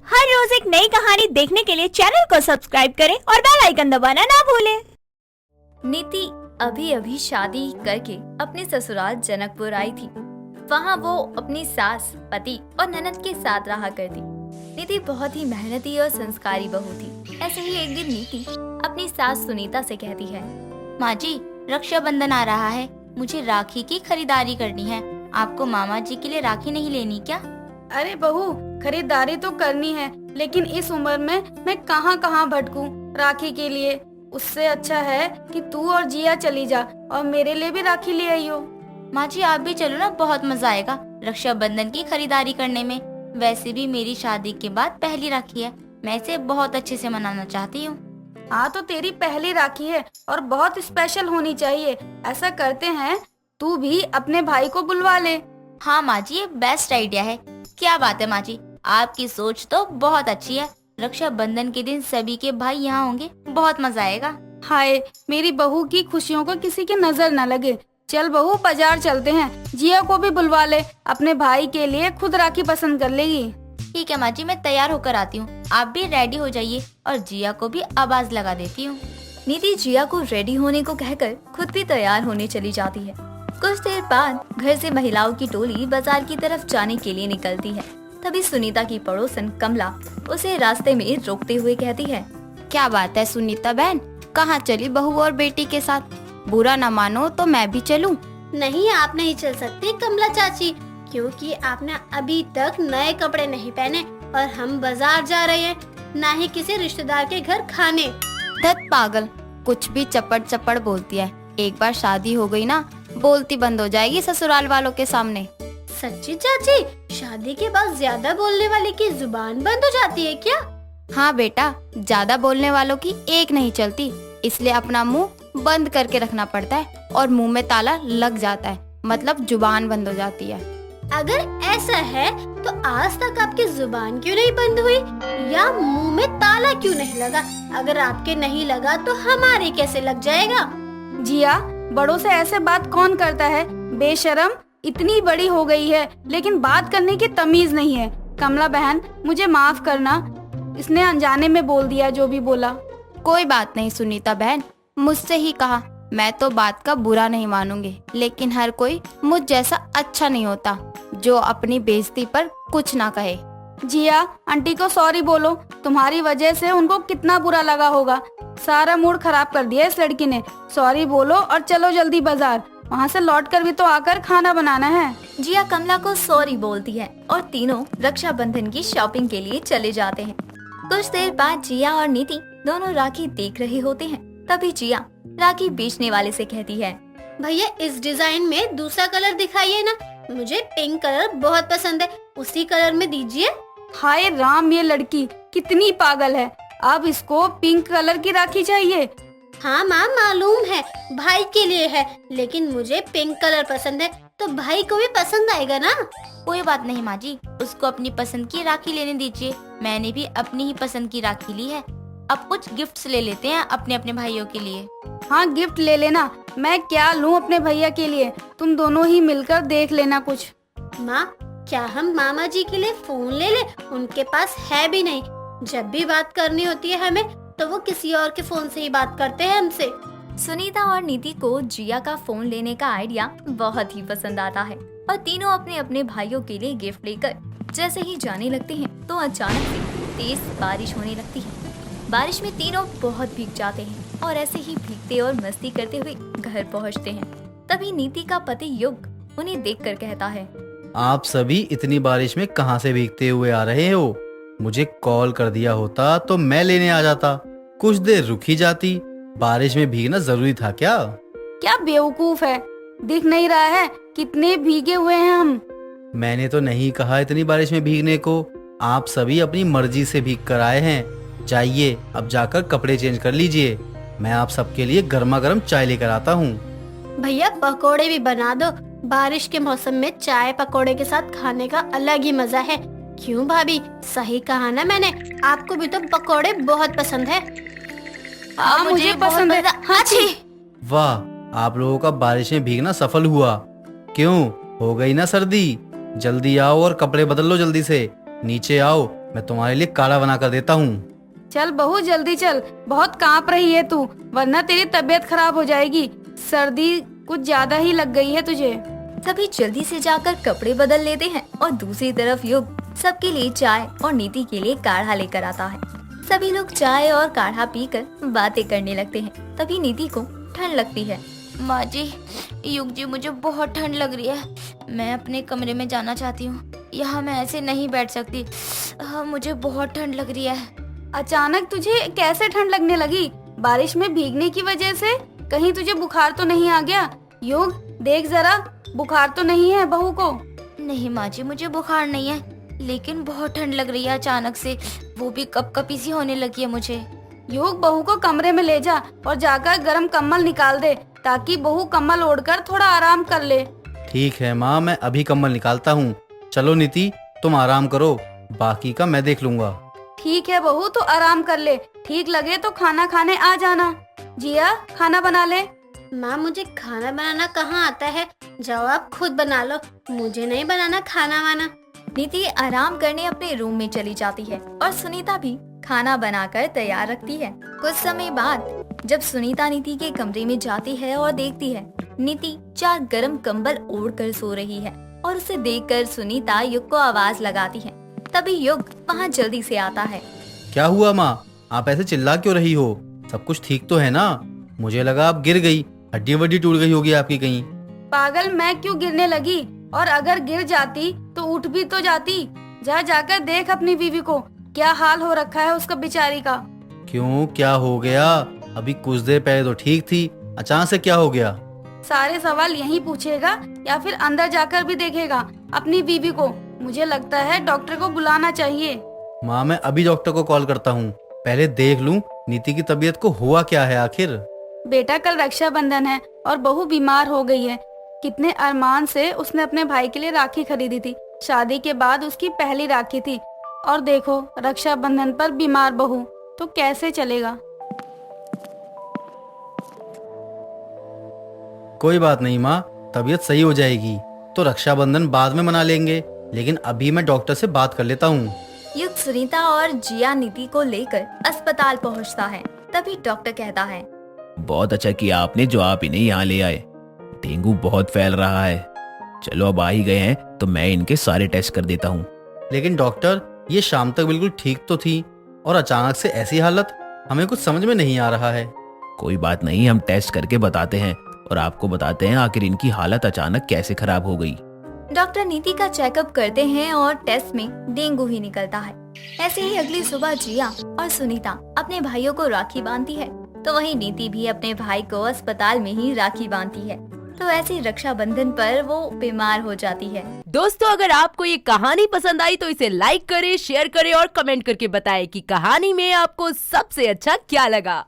हर रोज एक नई कहानी देखने के लिए चैनल को सब्सक्राइब करें और बेल आइकन दबाना ना भूलें। नीति अभी अभी शादी करके अपने ससुराल जनकपुर आई थी। वहाँ वो अपनी सास, पति और ननद के साथ रहा करती। नीति बहुत ही मेहनती और संस्कारी बहू थी। ऐसे ही एक दिन नीति अपनी सास सुनीता से कहती है, माँ जी, रक्षाबंधन आ रहा है, मुझे राखी की खरीदारी करनी है। आपको मामा जी के लिए राखी नहीं लेनी क्या? अरे बहू, खरीदारी तो करनी है, लेकिन इस उम्र में मैं कहाँ कहाँ भटकूं राखी के लिए। उससे अच्छा है कि तू और जिया चली जा और मेरे लिए भी राखी ले आइयो। माँ जी आप भी चलो ना, बहुत मजा आएगा रक्षाबंधन की खरीदारी करने में। वैसे भी मेरी शादी के बाद पहली राखी है, मैं इसे बहुत अच्छे से मनाना चाहती हूँ। हाँ तो तेरी पहली राखी है और बहुत स्पेशल होनी चाहिए। ऐसा करते हैं, तू भी अपने भाई को बुलवा ले। हाँ माँ जी, ये बेस्ट आइडिया है। क्या बात है माँ जी, आपकी सोच तो बहुत अच्छी है। रक्षाबंधन के दिन सभी के भाई यहाँ होंगे, बहुत मजा आएगा। हाय, मेरी बहू की खुशियों को किसी की नजर न लगे। चल बहू, बाजार चलते हैं, जिया को भी बुलवा ले, अपने भाई के लिए खुद राखी पसंद कर लेगी। ठीक है माँ जी, मैं तैयार होकर आती हूँ, आप भी रेडी हो जाइए और जिया को भी आवाज लगा देती हूँ। नीति जिया को रेडी होने को कहकर खुद भी तैयार होने चली जाती है। कुछ देर बाद घर से महिलाओं की टोली बाजार की तरफ जाने के लिए निकलती है। तभी सुनीता की पड़ोसन कमला उसे रास्ते में रोकते हुए कहती है, क्या बात है सुनीता बहन, कहाँ चली बहू और बेटी के साथ? बुरा न मानो तो मैं भी चलूं। नहीं, आप नहीं चल सकती कमला चाची, क्योंकि आपने अभी तक नए कपड़े नहीं पहने और हम बाजार जा रहे हैं, ना ही किसी रिश्तेदार के घर खाने। धत पागल, कुछ भी चपड़ चपड़ बोलती है। एक बार शादी हो गई ना, बोलती बंद हो जाएगी ससुराल वालों के सामने। सच्ची चाची, शादी के बाद ज्यादा बोलने वाले की जुबान बंद हो जाती है क्या? हाँ बेटा, ज्यादा बोलने वालों की एक नहीं चलती, इसलिए अपना मुंह बंद करके रखना पड़ता है और मुंह में ताला लग जाता है, मतलब जुबान बंद हो जाती है। अगर ऐसा है तो आज तक आपकी जुबान क्यों नहीं बंद हुई या मुंह में ताला क्यों नहीं लगा? अगर आपके नहीं लगा तो हमारे कैसे लग जाएगा? जिया, बड़ों से ऐसे बात कौन करता है? बेशरम, इतनी बड़ी हो गई है लेकिन बात करने की तमीज नहीं है। कमला बहन, मुझे माफ करना, इसने अनजाने में बोल दिया जो भी बोला। कोई बात नहीं सुनीता बहन, मुझसे ही कहा, मैं तो बात का बुरा नहीं मानूंगी, लेकिन हर कोई मुझ जैसा अच्छा नहीं होता जो अपनी बेइज्जती पर कुछ ना कहे। जिया, आंटी को सॉरी बोलो, तुम्हारी वजह से उनको कितना बुरा लगा होगा। सारा मूड खराब कर दिया इस लड़की ने। सॉरी बोलो और चलो जल्दी बाजार, वहाँ से लौट कर भी तो आकर खाना बनाना है। जिया कमला को सॉरी बोलती है और तीनों रक्षाबंधन की शॉपिंग के लिए चले जाते हैं। कुछ देर बाद जिया और नीति दोनों राखी देख रहे होते हैं। तभी जिया राखी बेचने वाले से कहती है, भैया इस डिजाइन में दूसरा कलर दिखाइए ना, मुझे पिंक कलर बहुत पसंद है, उसी कलर में दीजिए। हाय राम, ये लड़की कितनी पागल है, अब इसको पिंक कलर की राखी चाहिए। हाँ माँ, मालूम है भाई के लिए है, लेकिन मुझे पिंक कलर पसंद है, तो भाई को भी पसंद आएगा ना। कोई बात नहीं माँ जी, उसको अपनी पसंद की राखी लेने दीजिए। मैंने भी अपनी ही पसंद की राखी ली है। अब कुछ गिफ्ट्स ले लेते हैं अपने अपने भाइयों के लिए। हाँ, गिफ्ट ले लेना, मैं क्या लूँ अपने भैया के लिए, तुम दोनों ही मिलकर देख लेना कुछ। माँ, क्या हम मामा जी के लिए फोन ले ले? उनके पास है भी नहीं। जब भी बात करनी होती है हमें, तो वो किसी और के फोन से ही बात करते हैं हमसे। सुनीता और नीति को जिया का फोन लेने का आइडिया बहुत ही पसंद आता है और तीनों अपने अपने भाइयों के लिए गिफ्ट लेकर जैसे ही जाने लगते हैं तो अचानक से तेज बारिश होने लगती है। बारिश में तीनों बहुत भीग जाते हैं और ऐसे ही भीगते और मस्ती करते हुए घर पहुंचते हैं। तभी नीति का पति युग उन्हें देखकर कहता है, आप सभी इतनी बारिश में कहां से भीगते हुए आ रहे हो? मुझे कॉल कर दिया होता तो मैं लेने आ जाता, कुछ देर रुक ही जाती। बारिश में भीगना जरूरी था क्या? क्या बेवकूफ है, दिख नहीं रहा है कितने भीगे हुए हैं हम। मैंने तो नहीं कहा इतनी बारिश में भीगने को, आप सभी अपनी मर्जी से भीग कर आए हैं। जाइए अब जाकर कपड़े चेंज कर लीजिए, मैं आप सबके लिए गर्मा गर्म चाय लेकर आता हूँ। भैया पकोड़े भी बना दो, बारिश के मौसम में चाय पकोड़े के साथ खाने का अलग ही मजा है। क्यों भाभी, सही कहा ना मैंने? आपको भी तो पकोड़े बहुत पसंद है। हाँ, मुझे पसंद है। हाँ जी। वाह, आप लोगों का बारिश में भीगना सफल हुआ। क्यों, हो गई ना सर्दी? जल्दी आओ और कपड़े बदल लो जल्दी से। नीचे आओ, मैं तुम्हारे लिए काढ़ा बना कर देता हूँ। चल बहू जल्दी चल, बहुत कांप रही है तू, वरना तेरी तबीयत खराब हो जाएगी। सर्दी कुछ ज्यादा ही लग गई है तुझे। सभी जल्दी से जाकर कपड़े बदल लेते हैं और दूसरी तरफ युग सबके लिए चाय और नीति के लिए काढ़ा लेकर आता है। सभी लोग चाय और काढ़ा पीकर बातें करने लगते हैं। तभी नीति को ठंड लगती है। माँ जी, युग जी, मुझे बहुत ठंड लग रही है। मैं अपने कमरे में जाना चाहती हूँ। यहाँ मैं ऐसे नहीं बैठ सकती। मुझे बहुत ठंड लग रही है। अचानक तुझे कैसे ठंड लगने लगी? बारिश में भीगने की वजह से? कहीं तुझे बुखार तो नहीं आ गया? युग देख जरा, बुखार तो नहीं है बहू को? नहीं माँ जी, मुझे बुखार नहीं है, लेकिन बहुत ठंड लग रही है अचानक से, वो भी कपकपी सी होने लगी है मुझे। युग बहू को कमरे में ले जा और जाकर गर्म कम्बल निकाल दे, ताकि बहू कम्बल ओढ़कर थोड़ा आराम कर ले। ठीक है माँ, मैं अभी कम्बल निकालता हूँ। चलो नीति, तुम आराम करो, बाकी का मैं देख लूंगा। ठीक है बहू, तो आराम कर ले, ठीक लगे तो खाना खाने आ जाना। जिया खाना बना ले। माँ मुझे खाना बनाना कहाँ आता है, जाओ आप खुद बना लो, मुझे नहीं बनाना खाना वाना। नीति आराम करने अपने रूम में चली जाती है और सुनीता भी खाना बनाकर तैयार रखती है। कुछ समय बाद जब सुनीता नीति के कमरे में जाती है और देखती है नीति 4 गर्म कंबल ओढ़कर सो रही है और उसे देखकर सुनीता युग को आवाज लगाती है। तभी युग वहाँ जल्दी से आता है। क्या हुआ माँ, आप ऐसे चिल्ला क्यों रही हो? सब कुछ ठीक तो है ना? मुझे लगा आप गिर गई, हड्डी वड्डी टूट गई होगी आपकी कहीं। पागल, मैं क्यों गिरने लगी? और अगर गिर जाती तो उठ भी तो जाती। जाकर देख अपनी बीवी को, क्या हाल हो रखा है उसका बेचारी का। क्यों, क्या हो गया? अभी कुछ देर पहले तो ठीक थी, अचानक से क्या हो गया? सारे सवाल यहीं पूछेगा या फिर अंदर जाकर भी देखेगा अपनी बीवी को? मुझे लगता है डॉक्टर को बुलाना चाहिए। माँ, मैं अभी डॉक्टर को कॉल करता हूँ, पहले देख लूँ नीति की तबीयत को हुआ क्या है आखिर। बेटा, कल रक्षाबंधन है और बहू बीमार हो गई है। कितने अरमान से उसने अपने भाई के लिए राखी खरीदी थी। शादी के बाद उसकी पहली राखी थी और देखो रक्षाबंधन पर बीमार बहू, तो कैसे चलेगा। कोई बात नहीं माँ, तबीयत सही हो जाएगी तो रक्षाबंधन बाद में मना लेंगे, लेकिन अभी मैं डॉक्टर से बात कर लेता हूँ। युग सुनीता और जिया नीति को लेकर अस्पताल पहुंचता है। तभी डॉक्टर कहता है, बहुत अच्छा किया आपने जो आप इन्हें यहाँ ले आए। डेंगू बहुत फैल रहा है। चलो अब आ ही गए हैं तो मैं इनके सारे टेस्ट कर देता हूँ। लेकिन डॉक्टर, ये शाम तक बिल्कुल ठीक तो थी और अचानक से ऐसी हालत, हमें कुछ समझ में नहीं आ रहा है। कोई बात नहीं, हम टेस्ट करके बताते हैं और आपको बताते हैं आखिर इनकी हालत अचानक कैसे खराब हो गई। डॉक्टर नीति का चेकअप करते हैं और टेस्ट में डेंगू ही निकलता है। ऐसे ही अगली सुबह जिया और सुनीता अपने भाइयों को राखी बांधती है, तो वहीं नीति भी अपने भाई को अस्पताल में ही राखी बांधती है। तो ऐसे रक्षाबंधन पर वो बीमार हो जाती है। दोस्तों, अगर आपको ये कहानी पसंद आई तो इसे लाइक करें, शेयर करें और कमेंट करके बताएं कि कहानी में आपको सबसे अच्छा क्या लगा।